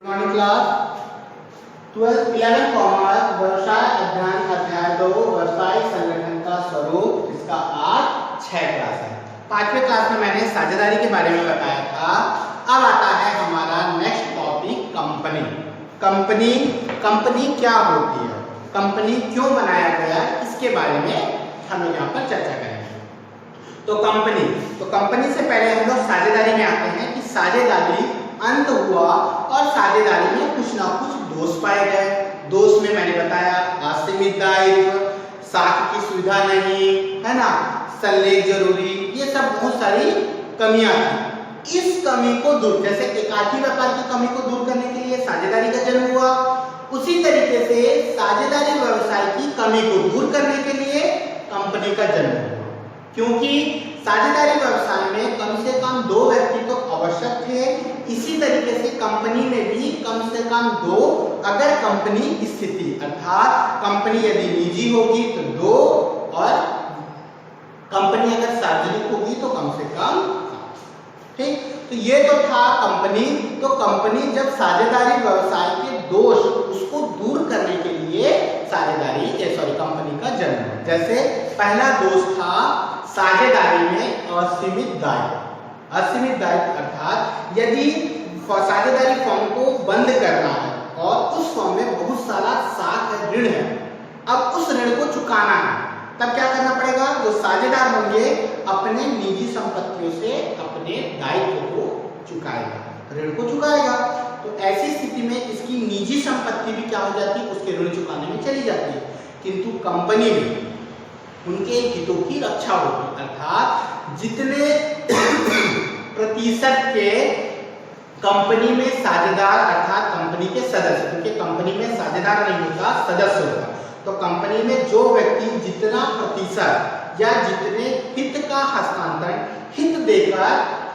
Morning class 12 11 commerce व्यवसाय अध्ययन अध्याय 2 व्यवसाय संगठन का स्वरूप, इसका आज 6 क्लास है। 5वें क्लास में मैंने साझेदारी के बारे में बताया था। अब आता है हमारा next topic company. Company company क्या होती है, कंपनी क्यों बनाया गया, इसके बारे में हम लोग यहाँ पर चर्चा करेंगे। तो कंपनी से पहले हम लोग साझेदारी में आते हैं कि साझेदारी अंत हुआ और साझेदारी में कुछ ना कुछ दोष पाए गए। दोष में मैंने बताया असीमित दायित्व, साख की सुविधा नहीं, है ना, संलेख जरूरी, ये सब बहुत सारी कमियां थी। इस कमी को दूर, जैसे एकाकी व्यापार की कमी को दूर करने के लिए साझेदारी का जन्म हुआ, उसी तरीके से साझेदारी व्यवसाय की कमी को दूर करने के लिए कंपनी का जन्म हुआ। क्योंकि साझेदारी व्यवसाय में कम से कम 2 व्यक्ति तो आवश्यक थे। इसी तरीके से कंपनी में भी कम से कम 2, अगर कंपनी की स्थिति अर्थात कंपनी यदि निजी होगी तो 2, और कंपनी अगर सार्वजनिक होगी तो कम से कम 7। ठीक, तो ये तो था कंपनी। तो कंपनी जब साझेदारी व्यवसाय के दोष उसको दूर करने के लिए कंपनी का जन्म। जैसे पहला दोष था साझेदारी में असीमित दायित्व। असीमित दायित्व अर्थात यदि साझेदारी फर्म को बंद करना है और उस फर्म में बहुत सारा साख ऋण है, अब उस ऋण को चुकाना है, तब क्या करना पड़ेगा? जो साझेदार होंगे अपने निजी संपत्तियों से अपने दायित्व को चुकाएगा, ऋण को चुकाएगा। तो ऐसी स्थिति में इसकी निजी संपत्ति भी क्या हो जाती है, उसके ऋण चुकाने में चली जाती है। किंतु कंपनी में उनके हितों की रक्षा होगी, अर्थात जितने प्रतिशत के कंपनी में साझेदार अर्थात कंपनी के सदस्य, क्योंकि कंपनी में साझेदार नहीं होता, सदस्य होता, तो कंपनी में जो व्यक्ति जितना प्रतिशत या जितने हित का हस्तांतरण हित देकर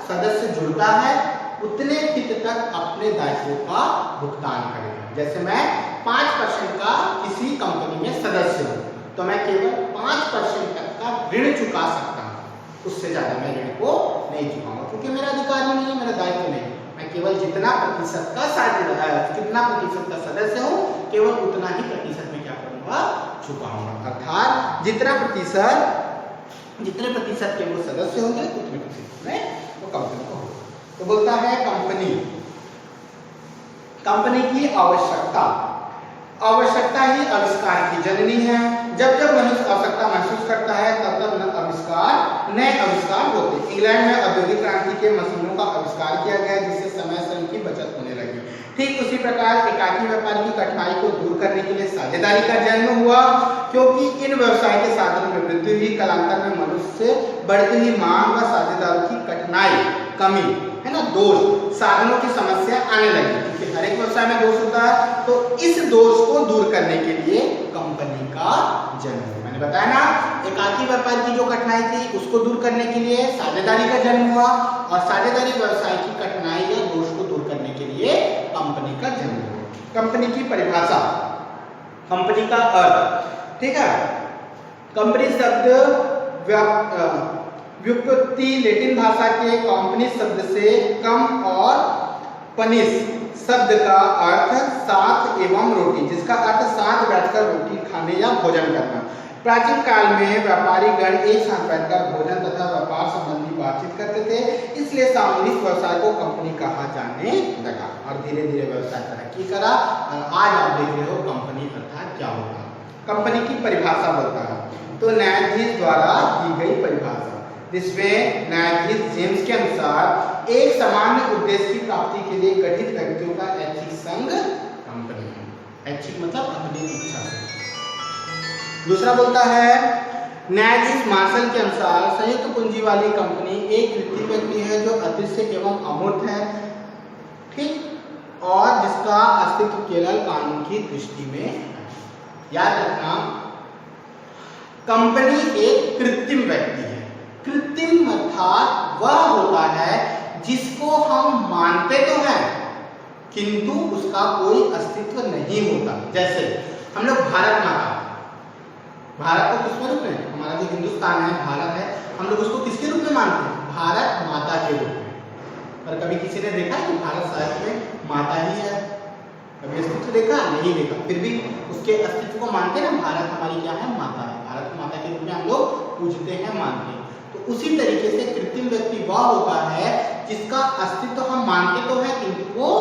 सदस्य जुड़ता है, उतने हित तक अपने दायित्वों का भुगतान करेगा। जैसे मैं 5% का किसी कंपनी में सदस्य हूँ, तो मैं केवल 5% तक का ऋण चुका सकता हूँ, उससे ज्यादा मैं ऋण को नहीं चुकाऊंगा, क्योंकि मेरा अधिकार ही नहीं है, मेरा दायित्व नहीं। मैं केवल जितना प्रतिशत का सदस्य हूँ, केवल उतना ही प्रतिशत में क्या करूंगा, चुकाऊंगा। अर्थात जितने प्रतिशत के वो सदस्य होंगे उतने प्रतिशत में वो कंपनी को होगा। तो बोलता है कंपनी की आवश्यकता ही आविष्कार की जननी है। जब जब मनुष्य आवश्यकता महसूस करता है तब तब नए आविष्कार होते। इंग्लैंड में औद्योगिक क्रांति के मशीनों का आविष्कार किया गया, जिससे समय श्रम की बचत होने लगी। ठीक उसी प्रकार एकाकी व्यापार की कठिनाई को दूर करने के लिए साझेदारी का जन्म हुआ, क्योंकि इन व्यवसाय के साधनों में वृद्धि हुई। कालांतर में मनुष्य से बढ़ती हुई मांग व साझेदारों की कठिनाई, कमी, है ना, दोष, साधनों की समस्या आने लगी, क्योंकि हर एक व्यवसाय में दोष होता है। तो इस दोष को दूर करने के लिए कंपनी का जन्म हुआ। मैंने बताया ना, एकाकी व्यापार की जो कठिनाई थी उसको दूर करने के लिए साझेदारी का जन्म हुआ, और साझेदारी व्यवसाय की कठिनाई या दोष को दूर करने के लिए कंपनी का जन्म हुआ। कंपनी की परिभाषा, कंपनी का अर्थ, ठीक है। कंपनी शब्द व्युत्पत्ति लैटिन भाषा के कंपनी शब्द से कम और पनिस शब्द का अर्थ साथ एवं रोटी, जिसका अर्थ साथ बैठकर रोटी खाने या भोजन करना। प्राचीन काल में व्यापारी गण एक साथ बैठकर भोजन तथा व्यापार संबंधी बातचीत करते थे, इसलिए सामूहिक व्यवसाय को कंपनी कहा जाने लगा, और धीरे धीरे व्यवसाय तरक्की करा। आज आप देख रहे हो कंपनी अर्थात क्या होता है। कंपनी की परिभाषा बोलता है, तो न्यायाधीश द्वारा दी गई परिभाषा, जिसमें न्यायाधीश जेम्स के अनुसार एक सामान्य उद्देश्य की प्राप्ति के लिए गठित व्यक्तियों का ऐच्छिक संघ कंपनी है। ऐच्छिक मतलब अपनी इच्छा से। दूसरा बोलता है न्यायाधीश मार्शल के अनुसार संयुक्त पूंजी वाली कंपनी एक वित्तीय व्यक्ति है जो अदृश्य एवं अमूर्त है, ठीक, और जिसका अस्तित्व केवल कानून की दृष्टि में है। याद रखना, कंपनी एक कृत्रिम व्यक्ति है। कृत्रिम अर्थात वह होता है जिसको हम मानते तो हैं किंतु उसका कोई अस्तित्व नहीं होता। जैसे हम लोग भारत को किसके रूप में, हमारा जो हिंदुस्तान है, भारत है, हम लोग उसको किसके रूप में मानते हैं? भारत माता के रूप में। पर कभी किसी ने देखा है कि भारत शायद में माता ही है? कभी अस्तित्व देखा नहीं देखा, फिर भी उसके अस्तित्व को मानते हैं ना। भारत हमारी क्या है, माता है, भारत को माता के रूप में हम लोग पूजते हैं, मानते हैं। तो उसी तरीके से कृत्रिम व्यक्ति वह होता है जिसका अस्तित्व हम मानते तो है, किंतु वो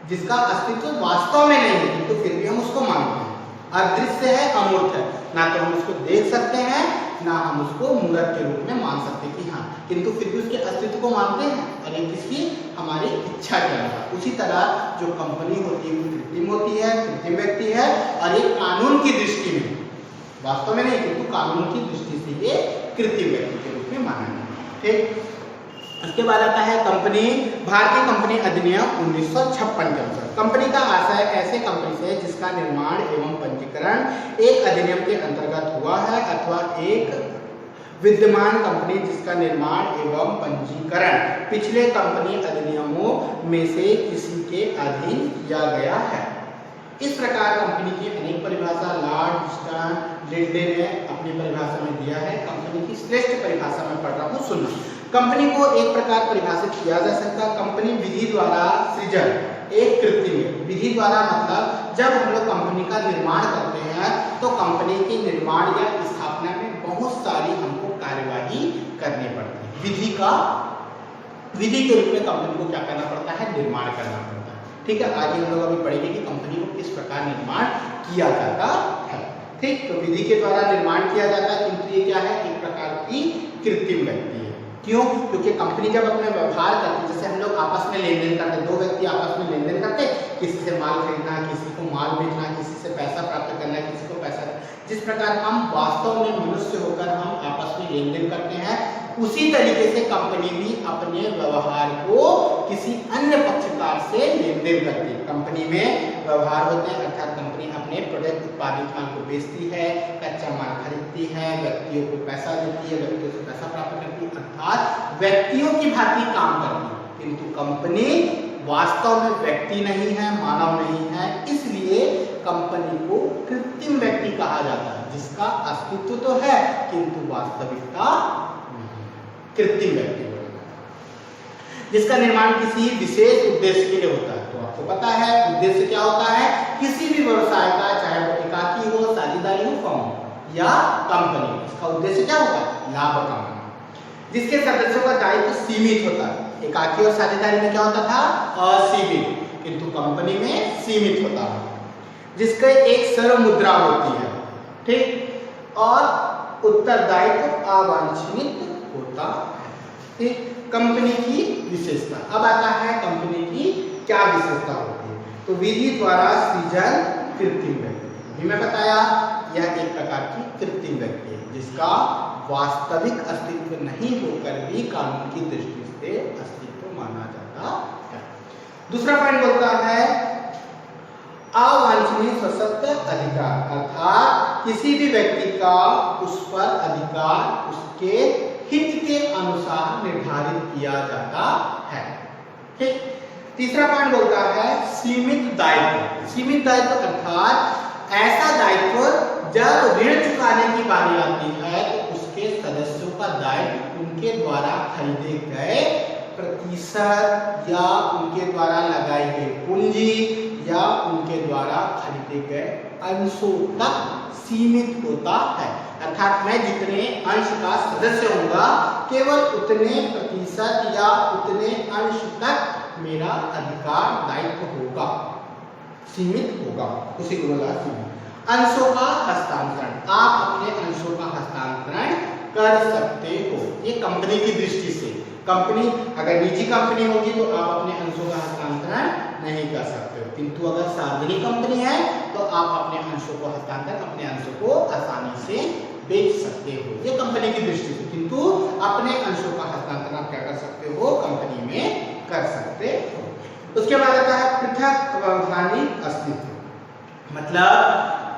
जिसका अस्तित्व वास्तव में नहीं है, किंतु फिर भी हम उसको मानते हैं। अदृश्य है, अमूर्त है, ना तो हम उसको देख सकते हैं, ना हम उसको मूर्त के रूप में मान सकते कि हाँ, किंतु फिर भी उसके अस्तित्व को मानते हैं, और ये किसकी, हमारी इच्छा के अनुसार। उसी तरह जो कंपनी होती है वो कृत्रिम होती है, कृत्रिम व्यक्ति है, और ये कानून की दृष्टि में, वास्तव में नहीं किंतु कानून की दृष्टि से ये कृत्रिम व्यक्ति के रूप में माना जाता है। ठीक, उसके बाद आता है कंपनी, भारतीय कंपनी अधिनियम 1956 के अनुसार कंपनी का आशय ऐसे कंपनी से जिसका निर्माण एवं पंजीकरण एक अधिनियम के अंतर्गत हुआ है, अथवा एक विद्यमान कंपनी जिसका निर्माण एवं पंजीकरण पिछले कंपनी अधिनियमों में से किसी के अधीन किया गया है। इस प्रकार कंपनी की अनेक परिभाषा लॉर्ड स्टर्न लिंडे ने अपनी परिभाषा में दिया है। कंपनी की श्रेष्ठ परिभाषा में पढ़ रहा हूँ, सुनना। कंपनी को एक प्रकार परिभाषित किया जा सकता है, कंपनी विधि द्वारा सृजन एक कृत्रिम है। विधि द्वारा मतलब जब हम लोग कंपनी का निर्माण करते हैं तो कंपनी के निर्माण या स्थापना में बहुत सारी हमको कार्यवाही करनी पड़ती है। विधि के रूप में कंपनी को क्या करना पड़ता है, निर्माण करना पड़ता है। ठीक है, आगे हम लोग अभी पढ़ेंगे कि कंपनी को किस प्रकार निर्माण किया जाता है। ठीक, तो विधि के द्वारा निर्माण किया जाता है, किंतु ये क्या है, एक प्रकार की कृत्रिम व्यक्ति है। क्यों? क्योंकि कंपनी जब अपने व्यवहार करती है, जैसे हम लोग आपस में लेन देन करते, दो व्यक्ति आपस में लेन देन करते, किसी से माल खरीदना, किसी को माल बेचना, किसी से पैसा प्राप्त करना, किसी को पैसा, जिस प्रकार हम वास्तव में मनुष्य होकर हम आपस में लेन देन करते हैं, उसी तरीके से कंपनी भी अपने व्यवहार को किसी अन्य पक्षकार से लेन देन करती है। कंपनी में व्यवहार होते हैं, अर्थात कंपनी अपने प्रोडक्ट उत्पादित माल को बेचती है, कच्चा माल खरीदती है, व्यक्तियों को पैसा देती है, व्यक्तियों से पैसा प्राप्त करती है, अर्थात व्यक्तियों की भांति काम करती है। किंतु कंपनी वास्तव में व्यक्ति नहीं है, मानव नहीं है, इसलिए कंपनी को कृत्रिम व्यक्ति कहा जाता है, जिसका अस्तित्व तो है किंतु वास्तविकता कृत्रिम व्यक्ति जिसका निर्माण किसी विशेष उद्देश्य के लिए होता है। तो आपको पता है उद्देश्य क्या होता है, किसी भी व्यवसाय का, चाहे वो एकाकी हो, साझेदारी हो, फर्म या कंपनी, इसका उद्देश्य क्या होता है, लाभ कमाना, जिसके सदस्यों का दायित्व सीमित होता है। एकाकी और साझेदारी में क्या होता था, असीमित, किंतु कंपनी में सीमित होता है, जिसका एक सर्व मुद्रा होती है। ठीक, और उत्तरदायित्व अवांछित होता है। ठीक, कंपनी की विशेषता। अब आता है कंपनी की क्या विशेषता होती है। तो विधि द्वारा सृजन कृत्रिम व्यक्ति, अभी मैं बताया यह एक प्रकार की कृत्रिम व्यक्ति है, जिसका वास्तविक अस्तित्व नहीं होकर भी कानून की दृष्टि से अस्तित्व माना जाता है। दूसरा पॉइंट बोलता है अवांछनीय सशक्त अधिकार, अर्थात किसी भी व्यक्ति का उस पर अधिकार उसके हित के अनुसार निर्धारित किया जाता है। ठीक, तीसरा पॉइंट बोलता है सीमित दायित्व। सीमित दायित्व अर्थात ऐसा दायित्व जब ऋण चुकाने की बारी आती है तो उसके सदस्यों का दायित्व उनके द्वारा खरीदे गए प्रतिशत या उनके द्वारा लगाई गई पूंजी या उनके द्वारा खरीदे गए अंशों तक सीमित होता है। अर्थात मैं जितने अंश का सदस्य होऊंगा केवल उतने प्रतिशत या उतने अंश तक मेरा अधिकार दायित्व होगा, सीमित होगा, उसी को बोला सीमित। अंशों का हस्तांतरण, आप अपने अंशों का हस्तांतरण कर सकते हो, ये कंपनी की दृष्टि से। कंपनी अगर निजी कंपनी होगी तो आप अपने अंशों का हस्तांतरण नहीं कर सकते हो, किंतु अगर सार्वजनिक कंपनी है तो आप अपने अंशों को हस्तांतरण, अपने अंशों को आसानी से बेच सकते हो, ये कंपनी की दृष्टि से। किंतु अपने अंशों का हस्तांतरण आप क्या कर सकते हो, कंपनी में कर सकते हो। उसके बाद आता है पृथक अवैधानिक अस्तित्व, मतलब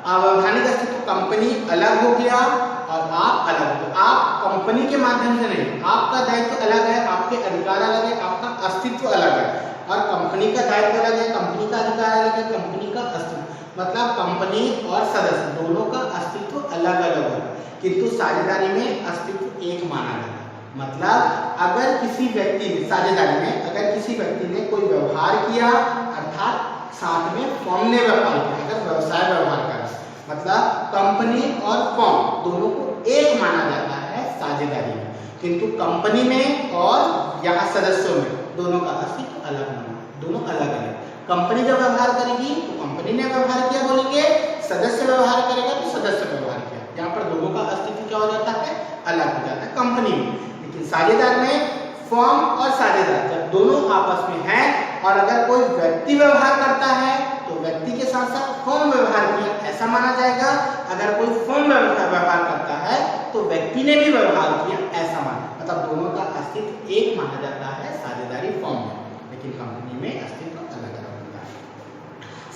अवैधानिक अस्तित्व, कंपनी अलग हो गया और आप अलग हो। आप कंपनी के माध्यम से नहीं, आपका दायित्व अलग है, आपके अधिकार अलग है, आपका अस्तित्व अलग है, और कंपनी का दायित्व अलग है, कंपनी का अधिकार अलग है, कंपनी का अस्तित्व, मतलब कंपनी और सदस्य दोनों का अस्तित्व अलग अलग है, किंतु साझेदारी में अस्तित्व एक माना जाता है। मतलब अगर किसी व्यक्ति ने साझेदारी में अगर किसी व्यक्ति ने कोई व्यवहार किया, अर्थात साथ में फर्म ने व्यापार किया, अगर व्यवसाय व्यवहार कर रहा है, मतलब कंपनी और फर्म दोनों को एक माना जाता है साझेदारी में, किंतु कंपनी में और यहाँ सदस्यों में दोनों का अस्तित्व अलग माना, दोनों अलग अलग। कंपनी जब व्यवहार करेगी तो कंपनी ने व्यवहार किया बोलेंगे, सदस्य व्यवहार करेगा तो सदस्य व्यवहार किया। यहाँ पर दोनों का अस्तित्व क्या हो जाता है, अलग हो जाता है कंपनी में। लेकिन साझेदार में फर्म और साझेदार जब दोनों आपस में हैं और अगर कोई व्यक्ति व्यवहार करता है तो व्यक्ति के साथ साथ फर्म व्यवहार किया ऐसा माना जाएगा, अगर कोई फर्म व्यवहार करता है तो व्यक्ति ने भी व्यवहार किया ऐसा माना, मतलब दोनों का अस्तित्व एक माना जाता है साझेदारी फर्म में, लेकिन कंपनी में अस्तित्व अलग अलग होता है।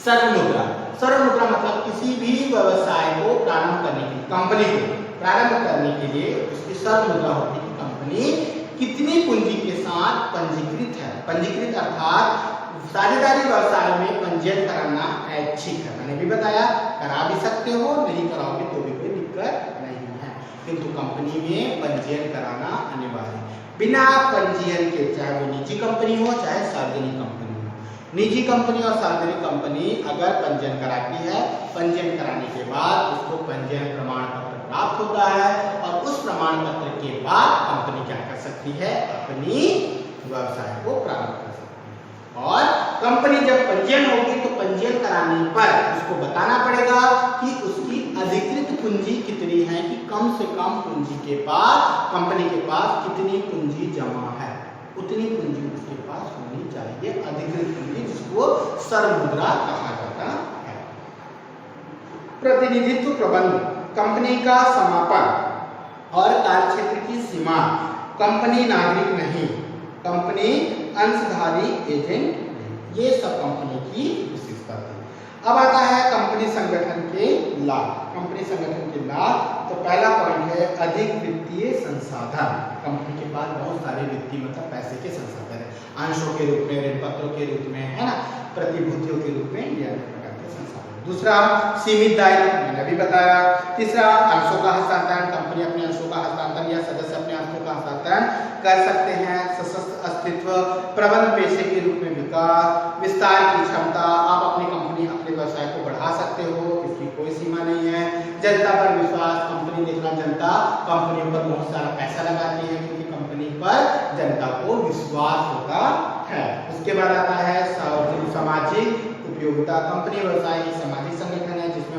सर्वमुद्रा, सर्वमुद्रा मतलब किसी भी व्यवसाय को प्रारंभ करने के लिए, कंपनी को प्रारंभ करने के लिए उसकी सर्वमुद्रा होती है। कंपनी कितनी पूंजी के साथ पंजीकृत है, पंजीकृत अर्थात साझेदारी व्यवसाय में पंजीयन कराना ऐच्छिक है। मैंने भी बताया करा भी सकते हो, नहीं कराओगे तो भी कोई दिक्कत नहीं है, किंतु कंपनी में पंजीयन कराना अनिवार्य है। बिना पंजीयन के, चाहे वो निजी कंपनी हो चाहे सार्वजनिक कंपनी हो, निजी कंपनी और सार्वजनिक कंपनी अगर पंजीयन कराती है, पंजीयन कराने के बाद उसको पंजीयन प्रमाण पत्र प्राप्त होता है और उस प्रमाण पत्र के बाद कंपनी क्या कर सकती है, अपनी व्यवसाय को प्रारंभ कर सकती है। और कंपनी जब पंजीयन होगी तो पंजीयन कराने पर उसको बताना पड़ेगा कि उसकी अधिकृत पूंजी कितनी है, कि कम से कम पूंजी के पास, कंपनी के पास कितनी पूंजी जमा है, उतनी पूंजी उसके पास होनी चाहिए, अधिकृत पूंजी, जिसको सर्वमुद्रा कहा जाता है। प्रतिनिधित्व प्रबंध, कंपनी का समापन और कार्यक्षेत्र की सीमा, कंपनी नागरिक नहीं, कंपनी अंशधारी एजेंट नहीं, ये सब कंपनी की विशेषता थी। अब आता है कंपनी संगठन के लाभ। कंपनी संगठन के लाभ, तो पहला पॉइंट है अधिक वित्तीय संसाधन। कंपनी के पास बहुत सारे वित्तीय मतलब पैसे के संसाधन है, अंशों के रूप में, ऋण पत्रों के रूप में, है ना, प्रतिभूतियों के रूप में, यह प्रकार के संसाधन। दूसरा सीमित दायित्व, मैंने भी बताया। तीसरा अंशों का हस्तांतरण, कंपनी अपने अंशों का हस्तांतरण या सदस्य अपने अंशों का हस्तांतरण कर सकते हैं। सशक्त अस्तित्व, प्रबंध पेशे के रूप में विकास, विस्तार की क्षमता, आप अपनी कंपनी, अपने व्यवसाय को बढ़ा सकते हो, इसकी कोई सीमा नहीं है। जनता पर विश्वास, कंपनी देखना, जनता कंपनी पर बहुत सारा पैसा लगाती है क्योंकि कंपनी पर जनता को विश्वास होता है। उसके बाद आता है सामाजिक उपयोगिता, कंपनी व्यवसाय ही सामाजिक संगठन है जिसमें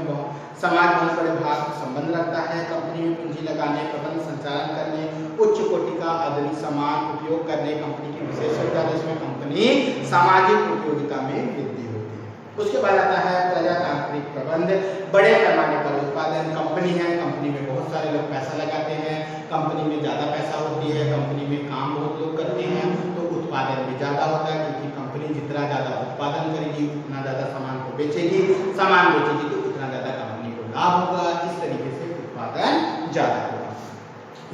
समाज बहुत बड़े भाग संबंध रखता है। कंपनी में पूंजी लगाने, प्रबंध संचालन करने, उच्च कोटि का आधुनिक सामान उपयोग करने कंपनी की विशेषता है, जिसमें कंपनी सामाजिक उपयोगिता में वृद्धि होती है। उसके बाद आता है प्रजातांत्रिक प्रबंध, बड़े पैमाने पर उत्पादन, कंपनी है, कंपनी में बहुत सारे लोग पैसा लगाते हैं, कंपनी में ज़्यादा पैसा होती है, कंपनी में काम बहुत लोग करते हैं तो उत्पादन भी ज़्यादा होता है, क्योंकि कंपनी जितना ज़्यादा उत्पादन करेगी उतना ज़्यादा सामान को बेचेगी, सामान बेचेगी तो उतना ज़्यादा कंपनी को लाभ होगा, इस तरीके से उत्पादन ज़्यादा होगा।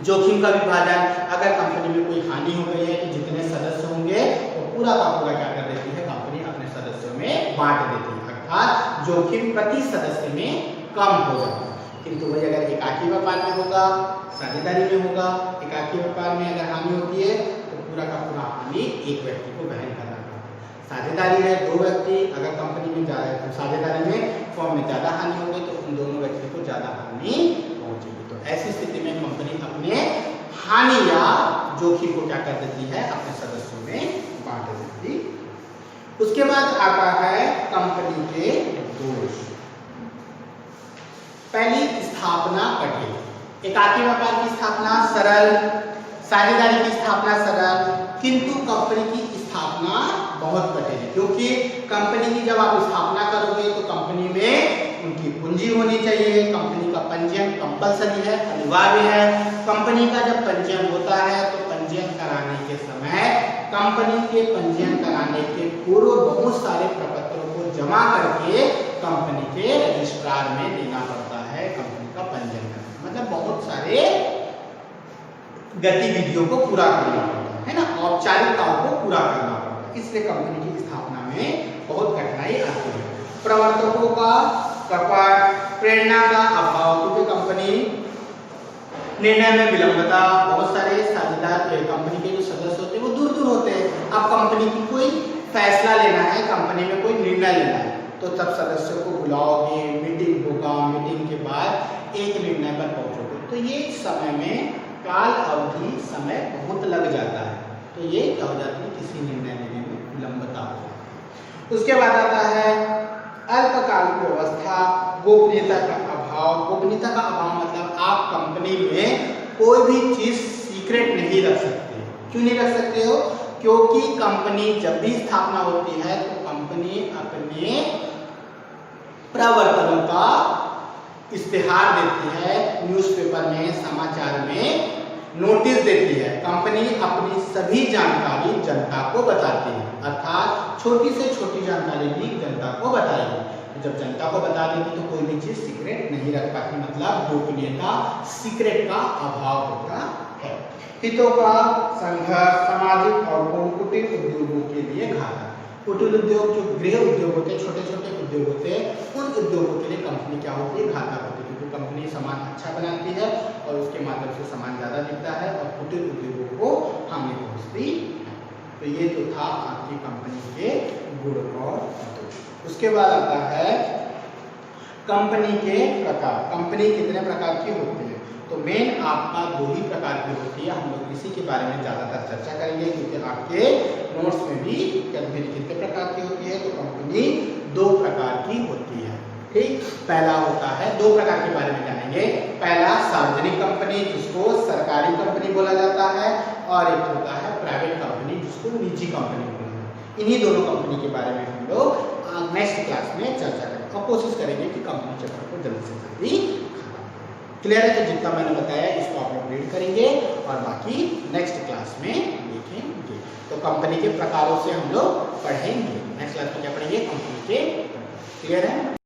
जोखिम का विभाजन, अगर कंपनी में कोई हानि हो गई है तो जितने सदस्य होंगे तो पूरा का पूरा क्या कर देती है, कंपनी अपने सदस्यों में बांट देती है, अर्थात जोखिम प्रति सदस्य में कम हो जाता है। किंतु वही अगर एकाकी व्यापार में होगा, साझेदारी में होगा, एकाकी व्यापार में अगर हानि होती है तो पूरा का पूरा हानि एक व्यक्ति को वहन करना पड़ता है। साझेदारी है दो व्यक्ति, अगर कंपनी में जा रहे हैं तो साझेदारी में फर्म में ज़्यादा हानि होगी तो उन दोनों व्यक्ति को ज़्यादा हानि पहुंचेगी। तो ऐसी स्थिति में कंपनी अपने हानि या जोखिम को क्या कर देती है, अपने सदस्यों में बांट देती। उसके बाद आता है कंपनी के दोष। पहली, स्थापना कठिन, एकाकी व्यापार की स्थापना सरल, साझेदारी की स्थापना सरल, किंतु कंपनी की स्थापना बहुत कठिन है, क्योंकि कंपनी की जब आप स्थापना करोगे तो कंपनी में उनकी पूंजी होनी चाहिए, कंपनी का पंजीयन कंपलसरी है, अनिवार्य है। कंपनी का जब पंजीयन होता है तो पंजीयन कराने के समय कंपनी के पंजीयन कराने के पूर्व बहुत सारे प्रपत्रों को जमा करके कंपनी के रजिस्ट्रार में देना पड़ता है, कंपनी का पंजीयन करना, मतलब बहुत सारे गतिविधियों को पूरा करना पड़ता है ना, औपचारिकताओं को पूरा करना पड़ता है, इसलिए कंपनी की स्थापना में बहुत कठिनाई आती है। प्रवर्तकों का कपट, प्रेरणा का अभाव, क्योंकि कंपनी निर्णय में विलंबता, बहुत सारे साझेदार कंपनी के जो सदस्य होते हैं वो दूर दूर होते हैं, अब कंपनी की कोई फैसला लेना है, कंपनी में कोई निर्णय लेना है, तो तब सदस्यों को बुलाओगे, मीटिंग होगा, मीटिंग के बाद एक निर्णय पर पहुंचोगे। तो ये समय में काल अवधि समय बहुत लग जाता है, तो ये क्या हो जाती है, किसी निर्णय लेने में विलंबता हो जाती है। उसके बाद आता है अल्पकाल की व्यवस्था, गोपनीयता का अभाव। गोपनीयता का अभाव मतलब आप कंपनी में कोई भी चीज सीक्रेट नहीं रख सकते। क्यों नहीं रख सकते हो? क्योंकि कंपनी जब भी स्थापना होती है तो कंपनी अपने प्रवर्तनों का इश्तिहार देती है, न्यूज़पेपर में, समाचार में नोटिस देती है। कंपनी अपनी सभी जानकारी जनता को बताती है, अर्थात छोटी से छोटी जानकारी भी जनता को बताएगी। जब जनता को बता देगी तो कोई भी चीज सीक्रेट नहीं रख पाती, मतलब गोपनीयता, सीक्रेट का अभाव होता है। हितों का संघर्ष, सामाजिक और कुटीर उद्योगों के लिए घातक। कुटीर उद्योग जो गृह उद्योग होते हैं, छोटे छोटे उद्योग होते हैं, उन उद्योगों के लिए कंपनी क्या होती है, घातक होती है, क्योंकि कंपनी सामान अच्छा बनाती है और उसके माध्यम से सामान ज्यादा बिकता है और कुटीर उद्योगों को हानि पहुंचती है। तो ये तो था आपकी कंपनी के गुण और दोष। उसके बाद आता है कंपनी के प्रकार। कंपनी कितने प्रकार की होती है? तो मेन आपका दो ही प्रकार की होती है। हम लोग इसी के बारे में ज्यादातर चर्चा करेंगे, क्योंकि आपके नोट्स में भी कंपनी कितने प्रकार की होती है, तो कंपनी दो प्रकार की होती है। ठीक, पहला होता है, दो प्रकार के बारे में जानेंगे। पहला सार्वजनिक कंपनी, जिसको सरकारी कंपनी बोला जाता है, और एक होता है प्राइवेट कंपनी, जिसको निजी कंपनी बोला जाता है। इन्हीं दोनों कंपनी के बारे में हम लोग नेक्स्ट क्लास में चर्चा करेंगे और कोशिश करेंगे कि कंपनी चैप्टर को जल्दी से जल्दी क्लियर है। तो जितना मैंने बताया इसको आप लोग रीड करेंगे और बाकी नेक्स्ट क्लास में देखेंगे। तो कंपनी के प्रकारों से हम लोग पढ़ेंगे। नेक्स्ट क्लास में क्या पढ़ेंगे? कंपनी के। क्लियर है?